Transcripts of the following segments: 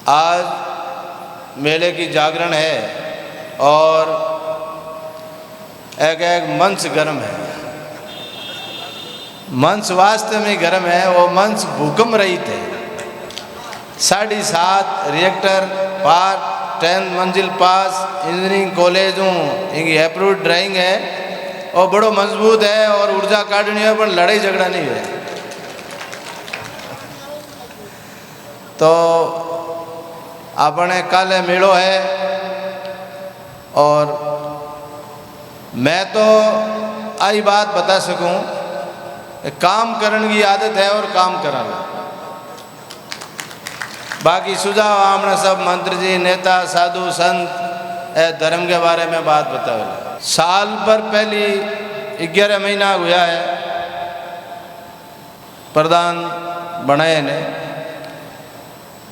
आज मेले की जागरण है और एक मंच गर्म है। मंच वास्तव में गर्म है। वो मंच भूकंप रहित है। 7.5 रिएक्टर पार 10 मंजिल पास इंजीनियरिंग कॉलेज इनकी अप्रूव ड्राइंग है और बड़ो मजबूत है और ऊर्जा काटनी है पर लड़ाई झगड़ा नहीं है। तो अपने कल मेलो है और मैं तो आई बात बता सकूं, काम करने की आदत है और काम कराना। बाकी सुझाव हमने सब मंत्री जी, नेता, साधु, संत धर्म के बारे में बात बताओ। साल पर पहली 11 महीना हुआ है प्रधान बनाए ने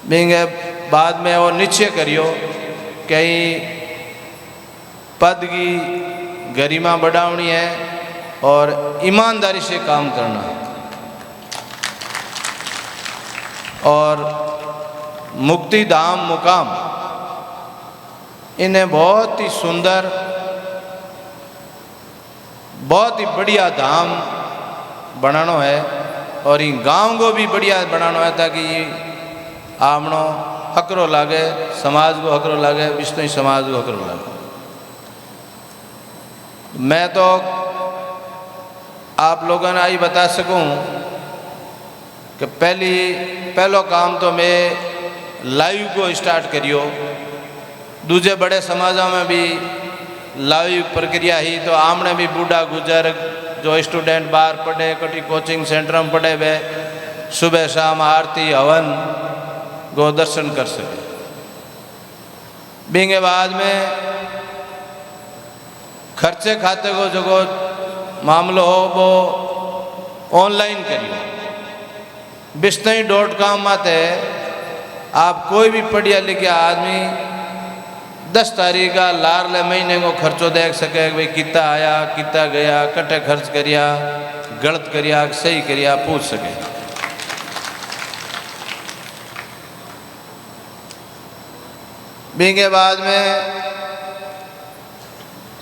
बिंगे बाद में वो निश्चय करियो कहीं पद की गरिमा बढ़ावनी है और ईमानदारी से काम करना है और मुक्ति धाम मुकाम इन्हें बहुत ही सुंदर, बहुत ही बढ़िया धाम बनाना है और इन गांव को भी बढ़िया बनाना है ताकि आपनो हकरो लागे, समाज को हकरो लागे, विष्णु समाज को हकरो लागे। मैं तो आप लोगों ने आई बता सकूं कि पहलो काम तो मैं लाइव को स्टार्ट करियो। दूसरे बड़े समाजों में भी लाइव प्रक्रिया ही तो आमने भी बूढ़ा गुजर जो स्टूडेंट बाहर पढ़े, कटी कोचिंग सेंटर में पढ़े वे सुबह शाम आरती हवन गो दर्शन कर सके। बिंगे बाद में खर्चे खाते को जो मामलो हो वो ऑनलाइन करियो। बिश्नोई.com माते आप कोई भी पढ़िया लिखा आदमी 10 तारीख का लारले महीने को खर्चो देख सके भाई कितना आया, कितना गया, कटे खर्च करिया, गलत करिया, सही करिया, पूछ सके। बिंगे बाद में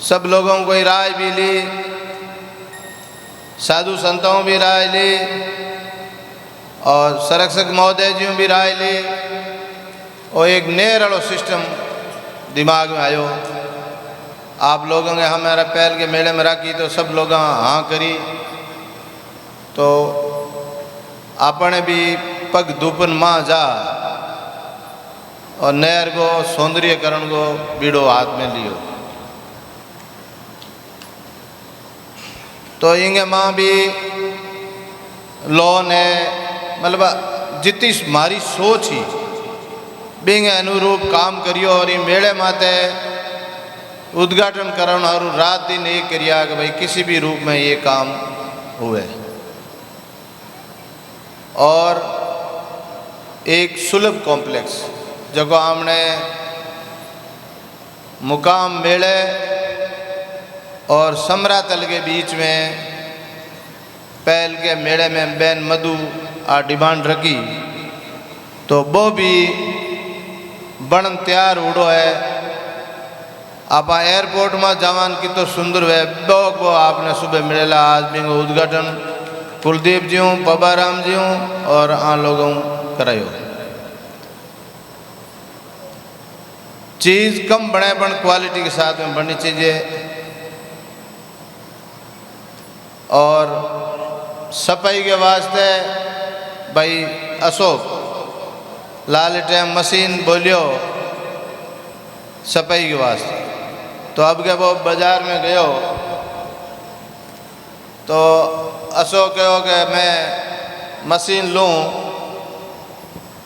सब लोगों को राय भी ली, साधु संतों भी राय ली और संरक्षक महोदय जी भी राय ली और एक नया वालो सिस्टम दिमाग में आयो। आप लोगों ने हमारा पहल के मेले में रखी तो सब लोग हाँ करी तो आपने भी पग दुपन माँ जा और नहर को सौंदर्यकरण को बीड़ो हाथ में लियो। तो इंगे माँ भी लोन है, मतलब जितनी मारी सोच ही बिंगे अनुरूप काम करियो और ये मेले माते उद्घाटन करण और रात दिन ये करिया कि भाई किसी भी रूप में ये काम हुए। और एक सुलभ कॉम्प्लेक्स जगह हमने मुकाम मेले और समरातल के बीच में पहल के मेले में बैन मधु आ डिमांड रखी तो वो भी बन तैयार उड़ो है। आप एयरपोर्ट में जवान की तो सुंदर है वो आपने सुबह मिलेला आज भी उद्घाटन कुलदीप जी हूँ, पबाराम जी हूँ और आ लोगों करायो। चीज़ कम बने बन क्वालिटी के साथ में बननी चाहिए और सफाई के वास्ते भाई अशोक लाल टाइम मशीन बोलियो सफाई के वास्ते। तो अब के वो बाजार में गयो तो अशोक कहो कि मैं मशीन लूँ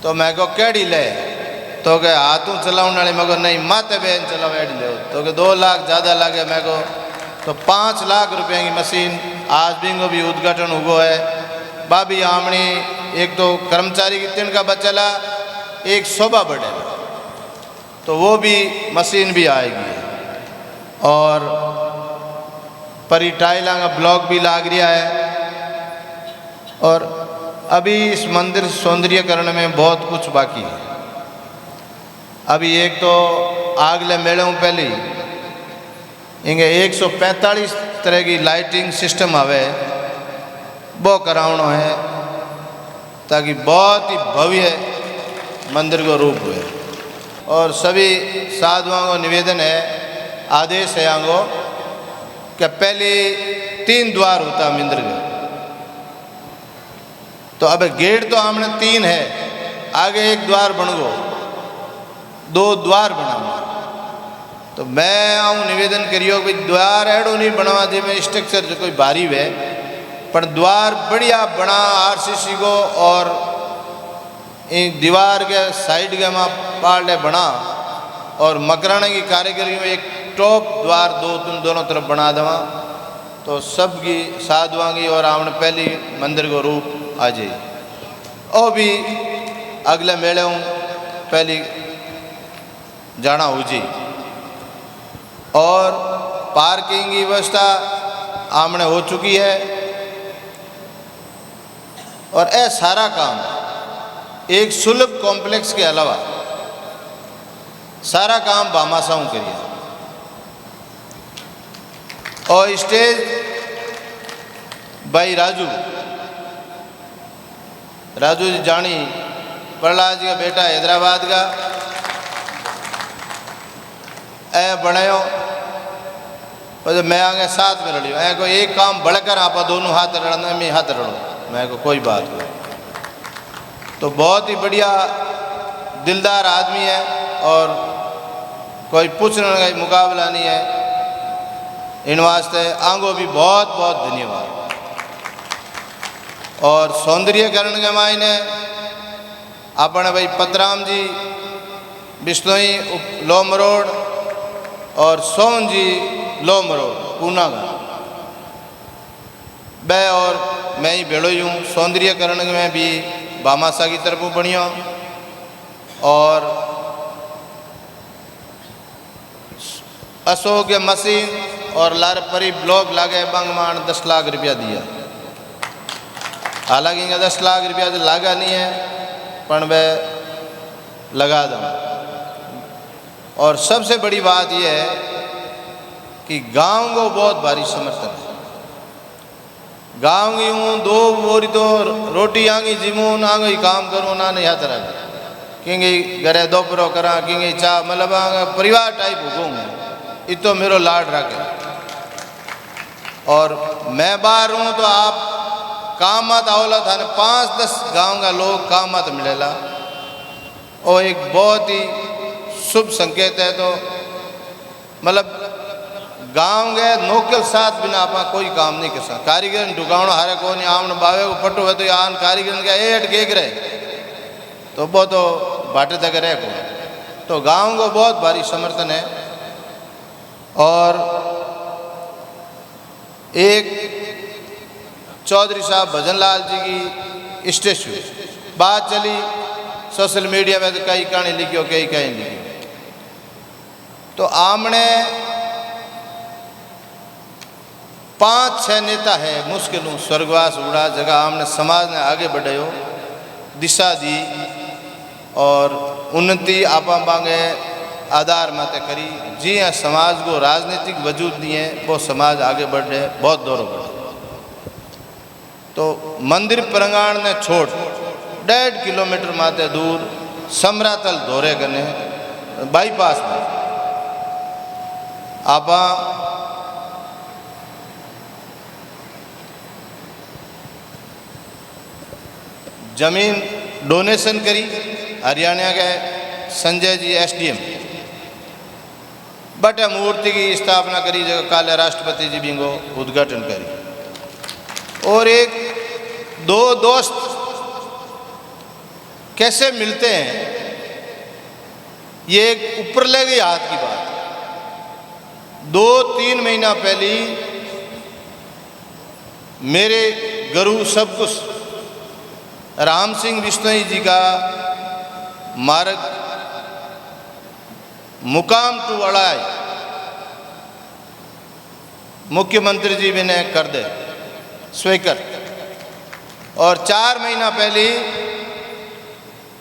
तो मैं को केड़ी ले तो के हाथों चलाने वाली मैं को नहीं माते बहन चलाओ एडी ले तो के 2 लाख ज़्यादा लगे मैं को तो 5 लाख रुपए की मशीन आज भी को भी उद्घाटन हुआ है। बाबी आमणी एक तो कर्मचारी की 3 का बचला एक शोभा बढ़ेगा तो वो भी मशीन भी आएगी और परी टाइला का ब्लॉक भी लाग रहा है और अभी इस मंदिर सौंदर्यकरण में बहुत कुछ बाकी है। अभी एक तो आगले मेले में पहले इंगे 145 तरह की लाइटिंग सिस्टम आवे वो करावनो है ताकि बहुत ही भव्य मंदिर को रूप हुए। और सभी साधुओं को निवेदन है, आदेश है आंगो कि पहले 3 द्वार होता मंदिर का, तो अब गेट तो हमने 3 है, आगे 1 द्वार बन गो, 2 द्वार बनाओ। तो मैं आऊँ निवेदन करियो कि द्वार एडो नहीं बनवा जे में स्ट्रक्चर जो कोई भारी है, पर द्वार बढ़िया बना आरसीसी को और इन दीवार के साइड के में पार्टे बना और मकराने की कारीगरी में एक टॉप द्वार दोनों तरफ बना देवा, तो सबकी साधुआं की और आमने पहली मंदिर को रूप आ जाए। और भी अगले मेले हूँ पहली जाना हो जी। और पार्किंग की व्यवस्था आमने हो चुकी है और यह सारा काम एक सुलभ कॉम्प्लेक्स के अलावा सारा काम भामाशाह करिए। और स्टेज भाई राजू जी जानी प्रहलाद जी का बेटा हैदराबाद का ए बनायो, और मैं आगे साथ में लड़ियो ऐ को एक काम बढ़कर आप दोनों हाथ लड़ना मैं हाथ लड़ो, मैं को कोई बात नहीं। तो बहुत ही बढ़िया दिलदार आदमी है और कोई पूछने का मुकाबला नहीं है। इन वास्ते आंगो भी बहुत बहुत धन्यवाद। और सौंदर्यकरण के मायने अपने भाई पतराम जी बिश्नोई लोम रोड और सोन जी लोम रोड पूना का बै और मैं ही भेड़ो हूँ। सौंदर्यकरण में भी भामाशाह की तरफ बढ़िया और अशोक मशीन और लार परी ब्लॉक लागे बंगमान 10 लाख रुपया दिया। हालांकि इनका 10 लाख रुपया तो लागा नहीं है, पर वह लगा दूँ। और सबसे बड़ी बात यह है कि गांव को बहुत भारी समर्थन है। गांव की हूँ 2 बोरी तो रोटी आंगी जिमू ना ही काम करूँ ना नहीं हाथ रख किंगी घरे दोपहरों करा किंगी चाह मतलब परिवार टाइप हुकूंगा इतो मेरो लाड रखे। और मैं बाहर हूँ तो आप काम मत आवला था 5-10 गांव का लोग काम मत मिलेला और एक बहुत ही शुभ संकेत है। तो मतलब गांव गए नौकर साथ बिना आप कोई काम नहीं कर सकता। कारीगर ढुकावना हारे को नहीं आमन बावे को पटो है तो आन कारीगर के एट गेग रहे तो वो तो बाटे तक रहे को। तो गांव को बहुत भारी समर्थन है। और एक चौधरी साहब भजन लाल जी की स्टेचू बात चली सोशल मीडिया में, तो कई कहानी लिखियो कई कहीं लिखियो। तो आमने 5-6 नेता है मुश्किल स्वर्गवास उड़ा जगह आमने समाज ने आगे बढ़े हो दिशा दी और उन्नति आपा मांगे आधार माते करी। जी हाँ, समाज को राजनीतिक वजूद नहीं है, वो समाज आगे बढ़ रहे बहुत दौर बढ़े। तो मंदिर प्रांगण ने छोड़ 1.5 किलोमीटर माते दूर समरातल दौरे करने बाईपास में आपा जमीन डोनेशन करी। हरियाणा के संजय जी SDM बट मूर्ति की स्थापना करी जगह काले राष्ट्रपति जी भी को उद्घाटन करी। और एक 2 दोस्त कैसे मिलते हैं ये एक ऊपर ले गई हाथ की बात। 2-3 महीना पहले मेरे गुरु सब कुछ राम सिंह बिश्नोई जी का मार्ग मुकाम टू अड़ाई मुख्यमंत्री जी भी ने कर दे स्वीकार। और 4 महीना पहले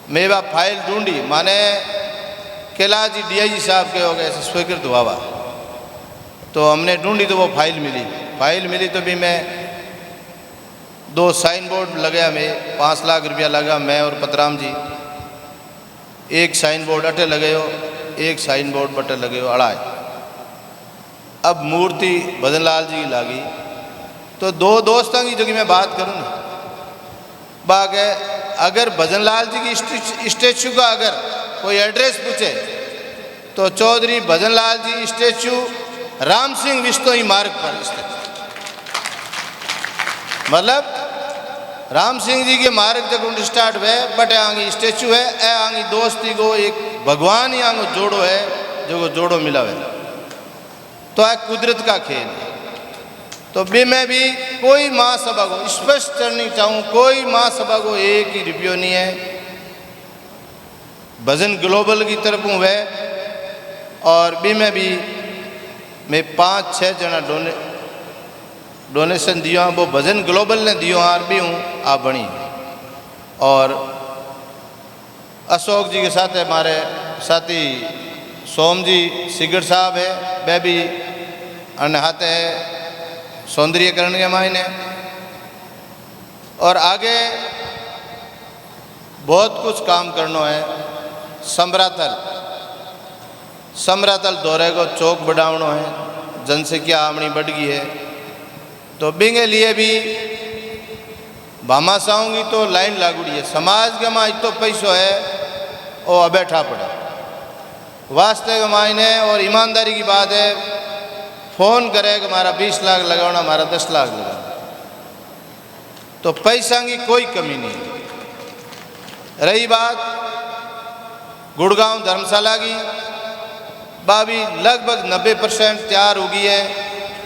मेरा फाइल ढूंढी माने कैलाश जी DIG साहब के हो गए स्वीकृत हुआ हुआ। तो हमने ढूंढी तो वो फाइल मिली तो भी मैं 2 साइन बोर्ड लगे हमें 5 लाख रुपया लगा, मैं और पतराम जी। एक साइन बोर्ड अटे लगे हो, एक साइन बोर्ड बटे लगे हो अड़ाए। अब मूर्ति भजन लाल जी की लागी तो 2 दोस्तों की जो कि मैं बात करूँ ना, बाग है अगर भजन लाल जी की स्टैचू का अगर कोई एड्रेस पूछे तो चौधरी भजन लाल जी स्टैचू राम सिंह विश्नोई मार्ग पर स्थित, मतलब राम सिंह जी के मार्ग जब स्टार्ट हुए बट आंगी स्टैचू है ए आंगी दोस्ती को एक भगवान ही आंगो जोड़ो है जो जोड़ो मिला है। तो है कुदरत का खेल। तो भी मैं भी कोई महासभा को स्पष्ट करनी चाहूँ, कोई महासभा को एक ही रुपयो नहीं है। भजन ग्लोबल की तरफ हूँ वह और भी मैं 5-6 जना डोनेशन दिया, वो भजन ग्लोबल ने दियो और भी हूँ आप बनी। और अशोक जी के साथ हमारे साथी सोम जी सिगड़ साहब है, वह भी अनहाते है सौंदर्यकरण के मायने। और आगे बहुत कुछ काम करना है। समरातल दौरे को चौक बढ़ावनो है, जनसंख्या आमनी बढ़ गई है। तो बिंगे लिए भी भामाशाओं तो लाइन लागूड़ी है। समाज के माँ इतो पैसो है वो अबैठा पड़ा वास्ते के मायने। और ईमानदारी की बात है, फ़ोन करे कि हमारा 20 लाख लगाना, हमारा 10 लाख लगाना, तो पैसा की कोई कमी नहीं है। रही बात गुड़गांव धर्मशाला की, बाबी लगभग 90% तैयार हो गई है।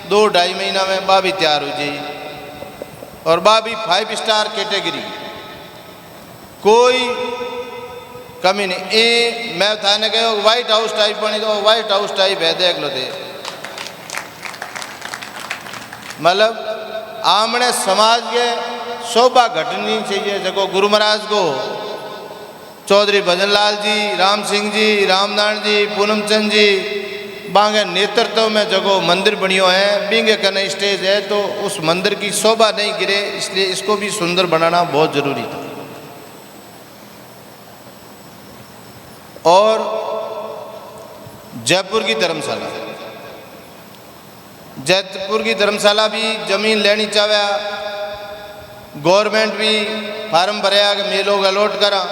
2-2.5 महीना में बाबी तैयार हो जाएगी। और बाबी 5 स्टार कैटेगरी, कोई कमी नहीं। ए मैं थाने कहो व्हाइट हाउस टाइप बनी तो व्हाइट हाउस टाइप है, देख लो दे। मतलब आमने समाज के शोभा घटनी चाहिए। जगो गुरु महाराज को चौधरी भजन लाल जी, राम सिंह जी, रामनारायण जी, पूनमचंद जी बांगे नेतृत्व में जगो मंदिर बनियो है, बिंगे कने स्टेज है, तो उस मंदिर की शोभा नहीं गिरे, इसलिए इसको भी सुंदर बनाना बहुत जरूरी था। और जयपुर की धर्मशाला भी जमीन लेनी चाहे, गवर्नमेंट भी फार्म भरया कि मैं लोग अलॉट करा।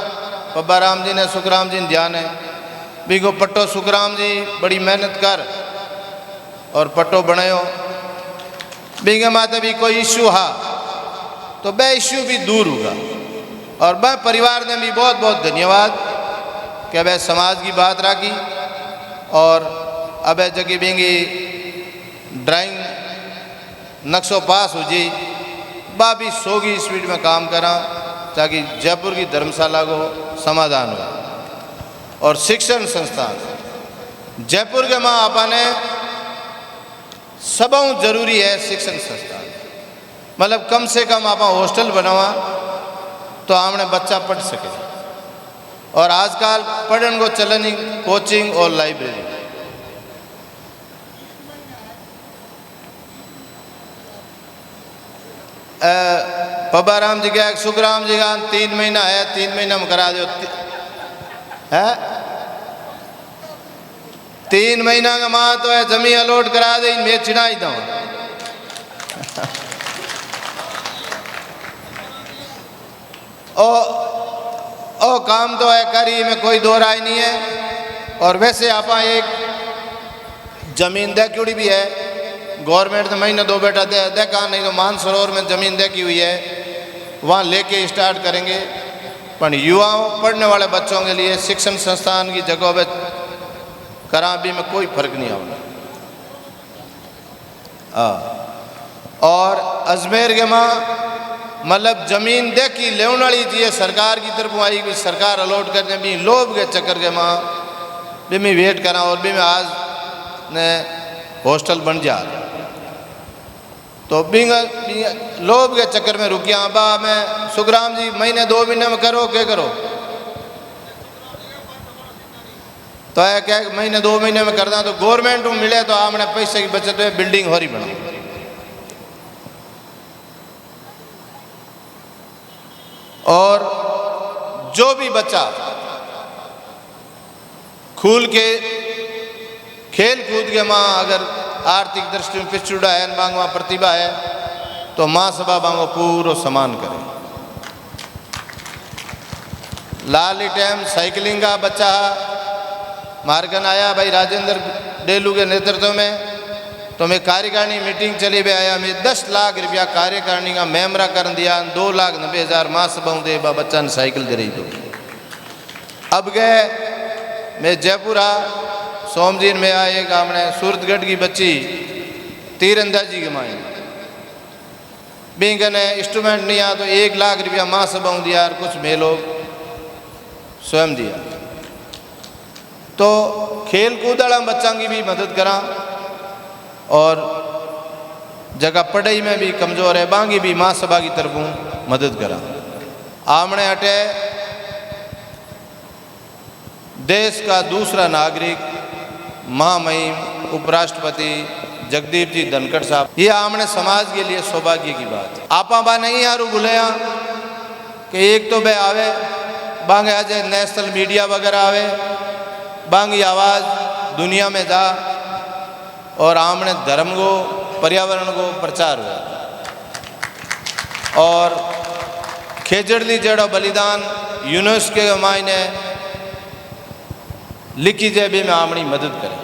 पब्बा राम जी ने सुखराम जी ने ध्यान है बिगो पट्टो सुखराम जी बड़ी मेहनत कर और पट्टो बनायो। बिंगे माते भी कोई इश्यू हा तो बे इश्यू भी दूर होगा। और वह परिवार ने भी बहुत बहुत धन्यवाद कि वह समाज की बात रखी। और अब जगह बिंगी ड्राइंग नक्शो पास हो जाए, बाबी 100 की स्पीड में काम करा ताकि जयपुर की धर्मशाला को समाधान हो। और शिक्षण संस्थान जयपुर के माँ अपने सबों जरूरी है। शिक्षण संस्थान मतलब कम से कम आप हॉस्टल बनावा तो हमने बच्चा पढ़ सके। और आजकल पढ़ने को चलनी कोचिंग और लाइब्रेरी। पब्बा राम जी का सुखराम जी का 3 महीना है, 3 महीना में करा दो है। 3 महीना का माँ तो है जमीन अलॉट करा दे, मैं चिढ़ा ही दूँ। ओ काम तो है करी में कोई दो राय नहीं है। और वैसे आप एक जमीन देखी भी है, गवर्नमेंट ने महीना 2 बेटा देखा नहीं तो मानसरोवर में ज़मीन देखी हुई है, वहाँ लेके स्टार्ट करेंगे। पर युवाओं पढ़ने वाले बच्चों के लिए शिक्षण संस्थान की जगह पे करा भी में कोई फर्क नहीं आना। और अजमेर के माँ मतलब ज़मीन देखी लेने वाली चीज़ सरकार की तरफ आई, कोई सरकार अलॉट करने भी लोभ के चक्कर के माँ भी मैं वेट करा। और भी मैं आज ने हॉस्टल बन जा तो बिंग लोभ के चक्कर में रुकिया। बा मैं सुखराम जी महीने 2 महीने में करो क्या करो। तो है क्या महीने 2 महीने में करना तो गवर्नमेंट मिले तो हमने पैसे की बचत है बिल्डिंग हो रही बना। और जो भी बच्चा खुल के खेल कूद के माँ अगर आर्थिक दृष्टि में पिछड़ा है मांग वहाँ प्रतिभा है तो माँ सभा मांगो पूरा सम्मान करे। लाली टाइम साइकिलिंग का बच्चा मार्गन आया भाई राजेंद्र डेलू के नेतृत्व में तो मैं कार्यकारिणी मीटिंग चली भी आया मैं 10 लाख रुपया कार्यकारिणी का मेमरा कर दिया 2,90,000 माँ सभाओं दे बच्चा ने साइकिल दे रही दो। अब गए मैं जयपुर सोमजीन में आए एक हमने सूरतगढ़ की बच्ची तीरंदाजी के माए बिंग ने इंस्ट्रूमेंट नहीं आ तो 1 लाख रुपया माँ सभाओं दिया और कुछ मैं लोग स्वयं दिया। तो खेल कूद वाला बच्चा की भी मदद करा और जगह पढ़ाई में भी कमज़ोर है बांगी भी माँ सभा की तरफों मदद करा। आमने हटे देश का दूसरा नागरिक महामहिम उपराष्ट्रपति जगदीप जी धनखड़ साहब ये आमने समाज के लिए सौभाग्य की बात है। आपा बा नहीं यारू भूले कि एक तो बे आवे बांगे आज नेशनल मीडिया वगैरह आवे बांगी आवाज़ दुनिया में जा और आमने धर्म को पर्यावरण को प्रचार हुआ और खेजड़ली जड़ो बलिदान यूनेस्को के मायने लिखी जाए भी में आमनी मदद करे।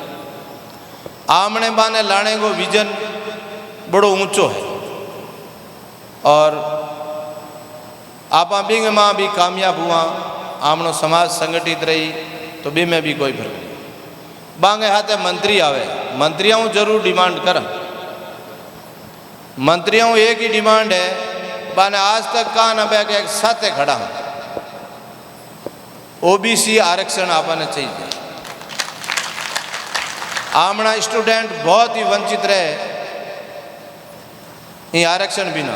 आमने बाने लाने को विजन बड़ो ऊंचो है और आपा बिंग माँ भी कामयाब हुआ आमनो समाज संगठित रही तो भी में भी कोई फर्क नहीं। बांगे हाथे मंत्री आवे मंत्रियों जरूर डिमांड कर मंत्रियों एक ही डिमांड है बाने आज तक कहा न बे के साथे खड़ा हूँ ओबीसी आरक्षण आपने चाहिए। आमना स्टूडेंट बहुत ही वंचित रहे ये आरक्षण बिना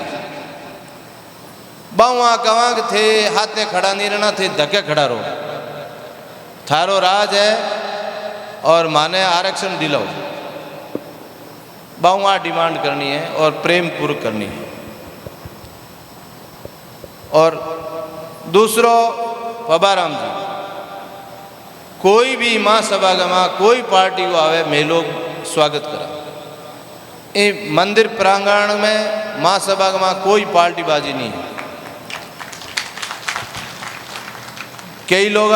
बाउआ कवांग थे हाथे खड़ा नहीं रहना थे धक्के खड़ा रहो थारो राज है और माने आरक्षण दिलाओ बाउआ डिमांड करनी है और प्रेम पूर्व करनी है। और दूसरो पबाराम जी कोई भी माँ सभा का माँ कोई पार्टी को आवे मैं लोग स्वागत करा ये मंदिर प्रांगण में माँ सभा का माँ कोई पार्टी बाजी नहीं है। कई लोग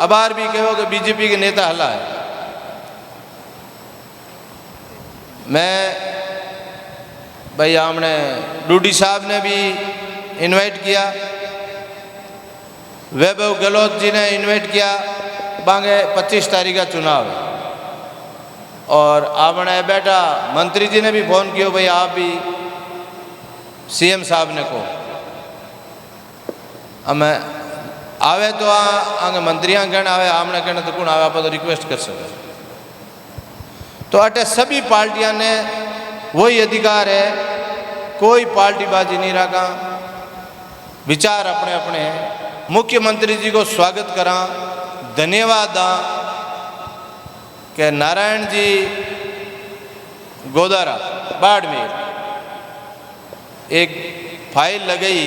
अबार भी कहो कि बीजेपी के नेता हला है मैं भाई हमने डूडी साहब ने भी इनवाइट किया वैभव गहलोत जी ने इनवाइट किया बांगे 25 तारीख का चुनाव है और आपने बेटा मंत्री जी ने भी फ़ोन किया भाई आप भी सीएम साहब ने को हमें आवे तो आगे मंत्रियाँ कहना आवे आमने कहना तो कौन आवे आप तो रिक्वेस्ट कर सके। तो अटे सभी पार्टियां ने वही अधिकार है कोई पार्टीबाजी नहीं रखा विचार अपने अपने हैं। मुख्यमंत्री जी को स्वागत करा धन्यवाद दा के नारायण जी गोदारा बाड़मेर एक फाइल लगाई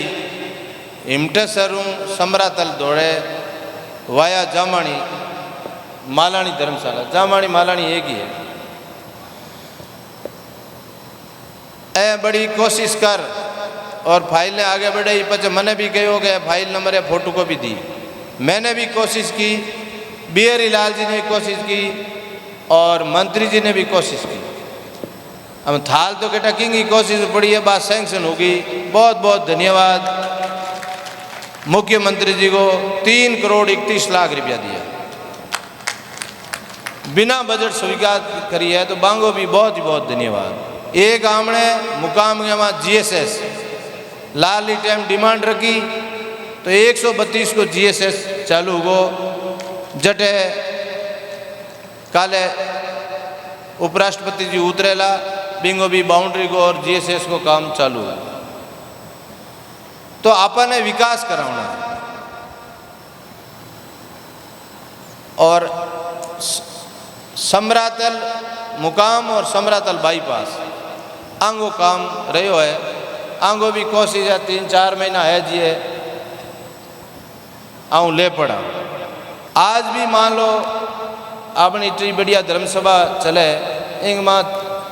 हिमटे सरूं समरातल दौड़े वाया जामाणी मालानी धर्मशाला जामाणी मालानी एक ही है ए बड़ी कोशिश कर और फाइल ने आगे बढ़ाई पचे मैंने भी कहो कि फाइल नंबर है फोटो को भी दी मैंने भी कोशिश की बिहारी लाल जी ने भी कोशिश की और मंत्री जी ने भी कोशिश की। हम थाल तो केटा किंग की कोशिश पड़ी है बात सैंक्शन होगी बहुत बहुत धन्यवाद मुख्यमंत्री जी को 3 करोड़ 31 लाख रुपया दिया बिना बजट स्वीकार करी है तो बांगो भी बहुत ही बहुत धन्यवाद। एक हमने मुकाम में जीएसएस लाली टाइम डिमांड रखी तो 132 को जीएसएस चालू हो जटे काले उपराष्ट्रपति जी उतरेला बिंगो भी बाउंड्री को और जीएसएस को काम चालू है। तो आपने विकास कराना है और समरातल मुकाम और समरातल बाईपास आंगो काम रहो है। आंगो भी कोशिश है 3-4 महीना है जी है आऊँ ले पड़ा। आज भी मान लो अपनी इतनी बढ़िया धर्मसभा चले इंग माँ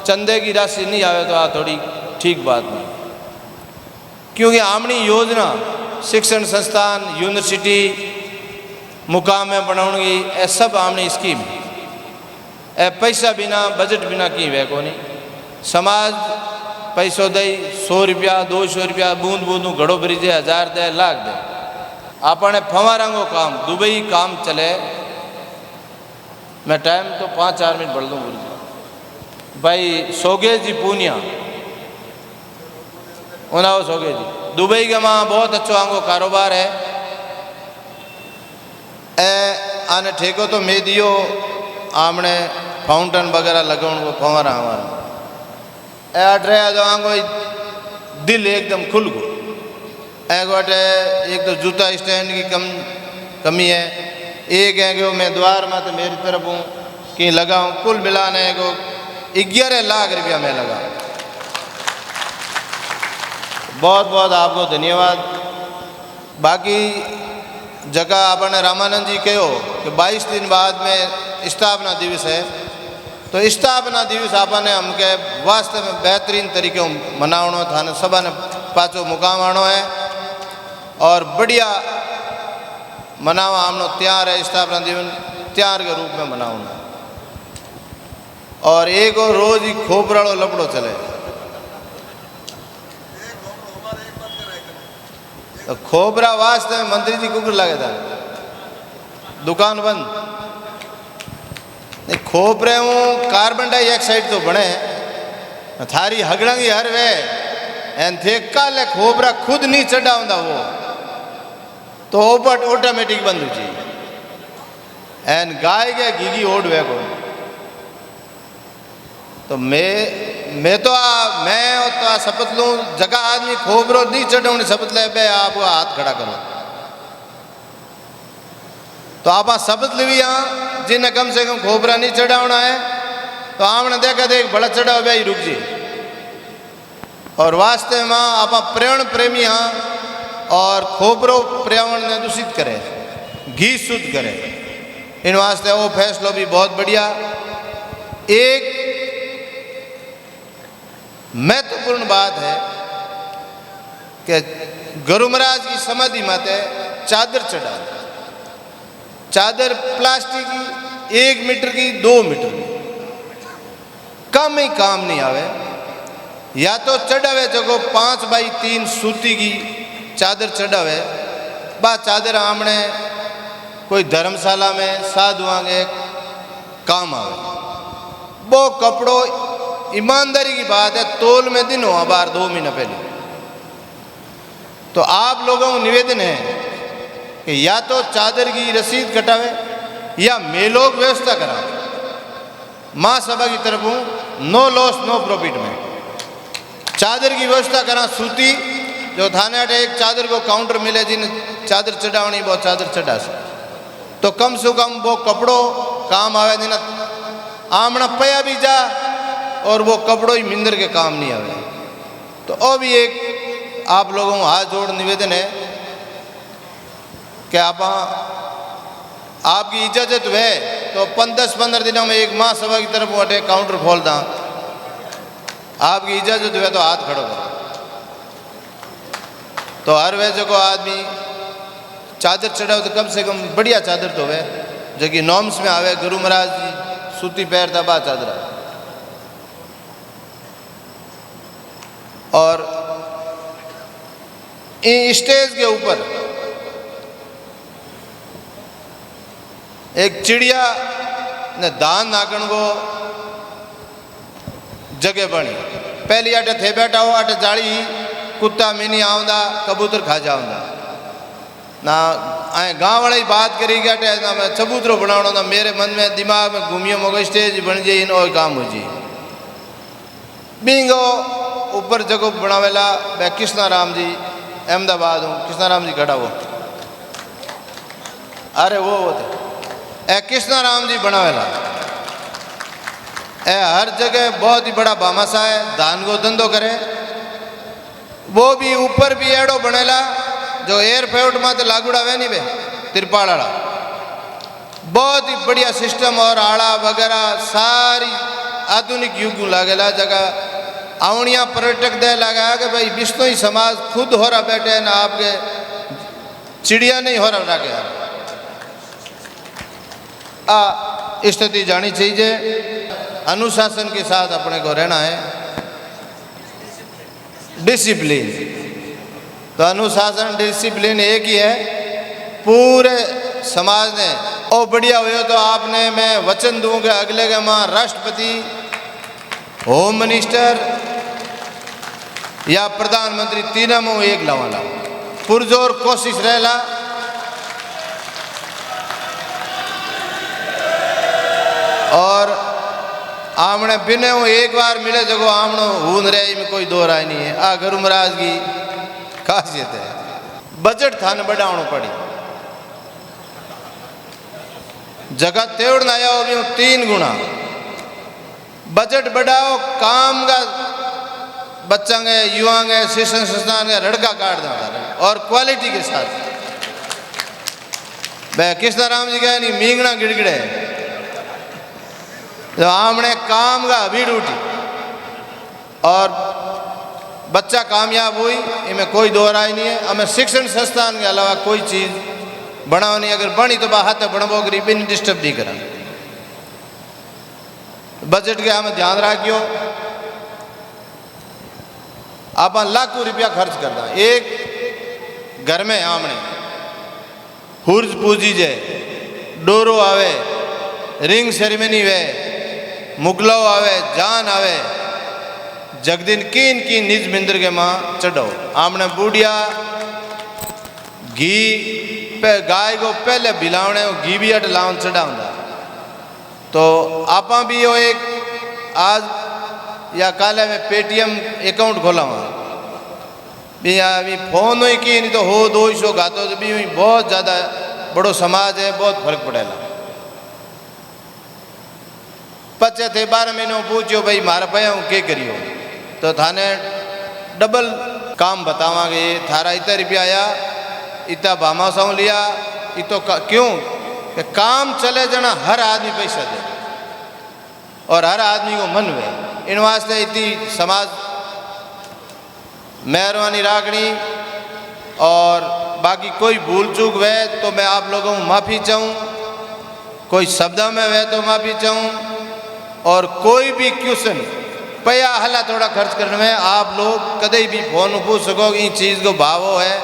चंदे की राशि नहीं आवे तो आ थोड़ी ठीक बात नहीं, क्योंकि आमनी योजना शिक्षण संस्थान यूनिवर्सिटी मुकाम में बनाऊंगी ए सब आमनी स्कीम ए पैसा बिना बजट बिना की वे को नहीं। समाज पैसों दे 100 रुपया 200 रुपया बूंद बूंद घड़ो भरी दे 1000 दे लाख दे आपने फवारांगो काम दुबई काम चले। मैं टाइम तो 5-4 मिनट बढ़ दूँ भाई सोगे जी पूनिया उनाओ सोगे जी दुबई के वहाँ बहुत अच्छो आंगो कारोबार है ए आने ठेको तो मैं दियो आमने फाउंटेन वगैरह लगाउन को फवारा हमारा ए अटरे जो आंगो दिल एकदम खुल गो गोटे। एक तो जूता स्टैंड की कमी है, एक है कि मैं द्वार में तो मेरी तरफ हूँ कि लगाऊँ कुल मिलाने को 11 लाख रुपया मैं लगा। बहुत बहुत आपको धन्यवाद। बाकी जगह आपने रामानंद जी कहो कि 22 दिन बाद में स्थापना दिवस है, तो स्थापना दिवस आपने हमके वास्तव में बेहतरीन तरीके मनावनो थाने सभा ने पाचो मुकाम आनो है और बढ़िया मनावा हमनो तैयार है। स्थापना दिवस तैयार के रूप में मनावना और एक और रोज ही खोपराड़ो लपड़ो चले तो खोपरा वास्ते में मंत्री जी कुकर लगे था दुकान बंद नहीं। खोपरे हूँ कार्बन डाइऑक्साइड तो बने थारी हगड़ंगी हर वे एन थे कल खोपरा खुद नहीं चढ़ा होता वो तो ओपट ऑटोमेटिक बंद हो जाए एन गाय के घीगी ओढ़ वे को तो मैं तो शपथ लूँ जगह आदमी खोबरो नहीं चढ़ाने शपथ ले बे आप हाथ खड़ा करो तो आप शपथ ली यहाँ जिन्हें कम से कम खोबरा नहीं चढ़ाना है तो आपने देखा देख बड़ा चढ़ाओ भाई रुक जी। और वास्ते में आप पर्यावरण प्रेमी हाँ और खोबरो पर्यावरण ने दूषित करे घी शुद्ध करे इन वास्ते वो फैसलो भी बहुत बढ़िया। एक महत्वपूर्ण बात है कि गुरु महाराज की समाधि माते चादर चढ़ा, चादर प्लास्टिक की 1 मीटर की 2 मीटर की कम ही काम नहीं आवे। या तो चढ़ावे जगो 5x3 सूती की चादर चढ़ावे बा चादर आमने कोई धर्मशाला में साधुआ के काम आवे। वो कपड़ो ईमानदारी की बात है तोल में दिन हुआ बार 2 महीना पहले। तो आप लोगों को निवेदन है कि या तो चादर की रसीद कटावे या मेलोग व्यवस्था करा। माँ सभा की तरफ हूँ नो लॉस नो प्रॉफिट में चादर की व्यवस्था करा सूती जो थाने एक चादर को काउंटर मिले जिन चादर चढ़ावनी वो चादर चढ़ा से तो कम से कम वो कपड़ों काम आवे जिन आमना पया भी जा और वो कपड़ों ही मिंदर के काम नहीं आवे। तो और भी एक आप लोगों को हाथ जोड़ निवेदन है कि आपकी इजाज़त है तो 10-15 दिनों में एक माह सभा की तरफ अटे काउंटर खोल दा। आपकी इजाज़त है तो हाथ खड़ो करो। तो हर वैसे को आदमी चादर चढ़ाओ तो कम से कम बढ़िया चादर तो है जो कि नॉर्म्स में आवे। गुरु महाराज जी सूती पैरता बा चादर और स्टेज के ऊपर एक चिड़िया ने दान नाकन को जगह बनी। पहली आटे थे बैठा हो आटे जाली कुत्ता मिनी आउंदा कबूतर खा जाऊंगा ना आए गाँव वाले बात करी क्या ना मैं चबूतरो बनाना ना मेरे मन में दिमाग में घूमियो मगर स्टेज बन जाए इन और काम हो जी बिंगो ऊपर जगह बनावेला मैं कृष्णा राम जी अहमदाबाद हूँ। कृष्णा राम जी खड़ा वो अरे वो थे ए कृष्णा राम जी बनावेला ए हर जगह बहुत ही बड़ा बामासा है, धान को धंधो करे। वो भी ऊपर भी एड़ो बनेला जो एयरपोर्ट में तो लागूड़ा वे नहीं वे तिरपाल आड़ा, बहुत ही बढ़िया सिस्टम और आड़ा वगैरह सारी आधुनिक युग लागेला। जगह आवणिया पर्यटक दे लगा कि भाई बिश्नोई समाज खुद हो रहा बैठे ना, आपके चिड़िया नहीं हो रहा के स्थिति जानी चाहिए। अनुशासन के साथ अपने को रहना है, डिसिप्लिन। तो अनुशासन डिसिप्लिन एक ही है पूरे समाज ने। और बढ़िया हुए तो आपने मैं वचन दूंगा अगले के मां राष्ट्रपति, होम मिनिस्टर या प्रधानमंत्री तीनों में एक लावाला पुरजोर कोशिश रहेला। और आमने बिने एक बार मिले जगो आमनो हून रहे में कोई दो राय नहीं है। आ गुरु महाराज की खासियत है। बजट थाने बढ़ावनो पड़ी, जगह तेवड़ ना आया भी 3 गुना बजट बढ़ाओ, काम का बच्चा के युवा के शिक्षण संस्थान के रड़का काट देता और क्वालिटी के साथ। वह कृष्णा राम जी कहे नहीं मींगना गिड़गिड़े तो आमने काम का भीड़ उठी और बच्चा कामयाब हुई, इनमें कोई दो राय नहीं है। हमें शिक्षण संस्थान के अलावा कोई चीज़ बनाओ नहीं, अगर बनी तो बाहर बनबो गरीबी नहीं डिस्टर्ब नहीं करा। बजट के हमें ध्यान रखियो, आप लाखों रुपया खर्च करता एक घर में आमने हुर्ज पूजी जे डोरो आवे, रिंग सेरेमनी वे, मुगलो आवे, जान आवे, जगदिन कीन की निज मिंद्र के मां चढ़ो। आमने बूढ़िया घी पे गाय को पहले बिलावने घी भी अट लाउन चढ़ाऊंगा। तो आपा भी यो एक आज या काले में पेटीएम अकाउंट खोला हुआ भी अभी फोन ही की नहीं तो हो 200 गातो तो भी बहुत ज़्यादा बड़ो समाज है, बहुत फर्क पड़ेगा। 12 महीनों पूछो भाई मारा पाया हूँ क्या करियो तो थाने डबल काम बतावांगे। थारा इतना रुपया आया, इतना भामाशाओं लिया, इतो क्यों कि काम चले जाना हर आदमी पैसा दे और हर आदमी को मन वे। इन वास्ते इतनी समाज मेहरबानी राखनी और बाकी कोई भूल चूक वे तो मैं आप लोगों को माफ़ी चाहूँ, कोई शब्द में वे तो माफ़ी चाहूँ। और कोई भी क्वेश्चन पैया हला थोड़ा खर्च करने में आप लोग कदे भी फोन पूछ सको कि चीज़ को भावो है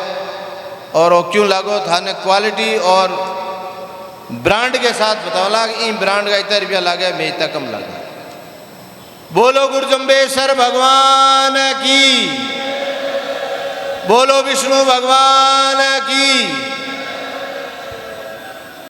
और वो क्यों लागो। थाने क्वालिटी और ब्रांड के साथ बताओला कि ब्रांड का इतना रुपया लागे मैं इतना कम लागे। बोलो गुरु जम्बेश्वर भगवान की, बोलो विष्णु भगवान की।